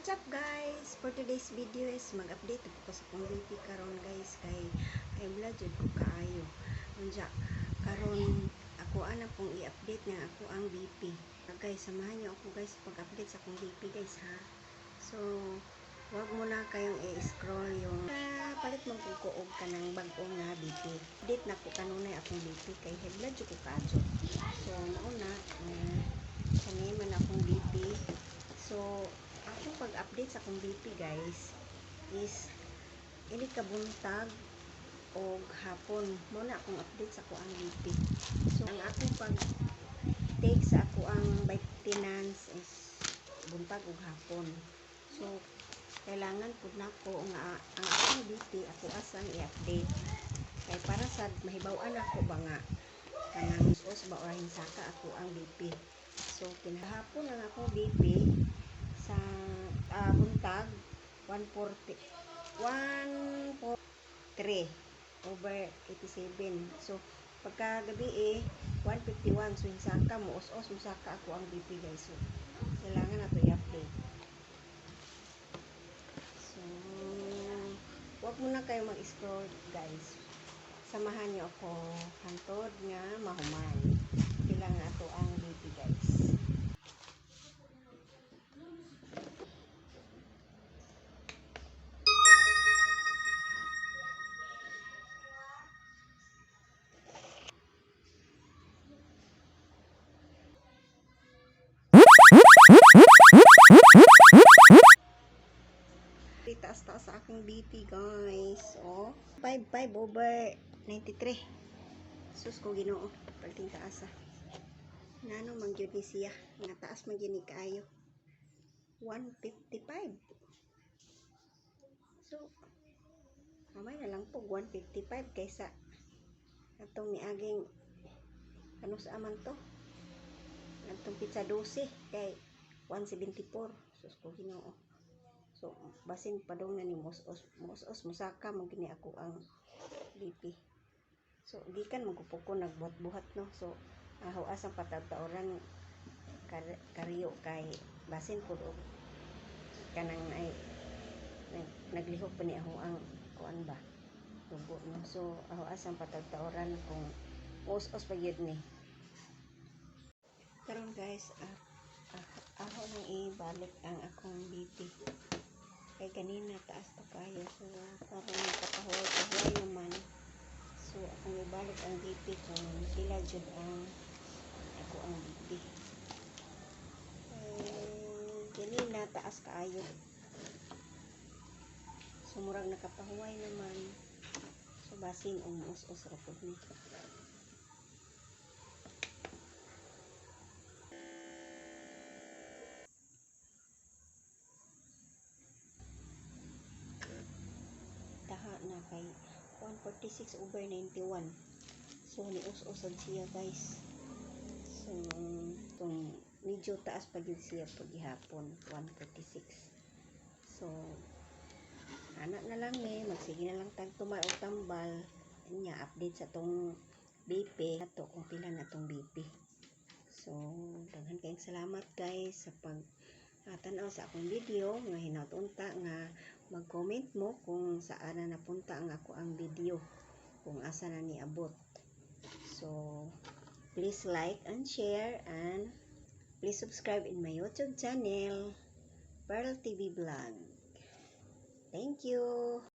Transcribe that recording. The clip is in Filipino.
What's up guys? For today's video is mag-update ko sa akong BP karon guys kay ay blood jud ko kaayo. Unja karon ako ana pong i-update nga ako ang BP. Guys, samahan niyo ako guys pag-update sa akong BP guys ha. So, wag mo na kayong i-scroll yung palit mong kukuog ka ng bag-o nga BP. Update na ko kanunay akong BP kay high blood jud ko kaayo. So, nauna kanay man akong BP. So, akong pag-update sa akong BP guys is ini kabuntag o hapon muna akong update sa ako ang BP. So ang akong pag-take sa ako ang maintenance is buntag o hapon. So kailangan pud nako nga ang akong BP ako asang i-update kay para sa mahibaw-an ako ba nga kanang os ba or hinsaka ako ang BP. So kinahapon ang akong BP sa buntag 143 over 87. So pagka gabi 151. So hinsaka mo os musaka ako ang BP guys. So kailangan nato i-update. So wag mo na kayo mag-scroll guys. Samahan niyo ako hantod nga mahuman. Kailangan ato ang BP guys. Taas-taas sa aking BP guys. Oh, 55 over 93. Sus ko Ginoo, pagting taas nano man gyud ni siya nga taas man gyud ni kaayo 155. So kamay na lang po 155 kaysa atong niaging ano sa aman to atong pizza 12 kay 174. Sus ko Ginoo. So, basin padong na ni mos-os musaka mo gini ako ang BP. So, gikan magupok ko nagbuhat-buhat no. So, aho asang patataoran kariyo kay basin pud og kanang ay naglihok pa ni aho ang kuan ba tubo no. So, aho asang patataoran kung os pa gyud ni. Karon guys, aho nang ibalik ang akong BP. Kay kanina taas pa kayo. So parang nakapahuway naman. So akong ibalik ang BP kung sila jud ang ako ang BP. Kanina taas kaayo. So murag nakapahuway naman. So basin us-us ra pud ni. Na kay 146 over 91. So ni us-usad siya guys. So kung medyo taas pa gyud siya pag gihapon 146. So anak na lang magsige na lang tag tumal o tambal nya update sa tong BP ato kung pila na tong BP. So daghan kayong salamat guys sa pag tanaw sa akong video nga hinaut-unta nga mag-comment mo kung saan na napunta ang ako ang video kung asa na niabot. So please like and share and please subscribe in my YouTube channel Pearl TV Vlog. Thank you.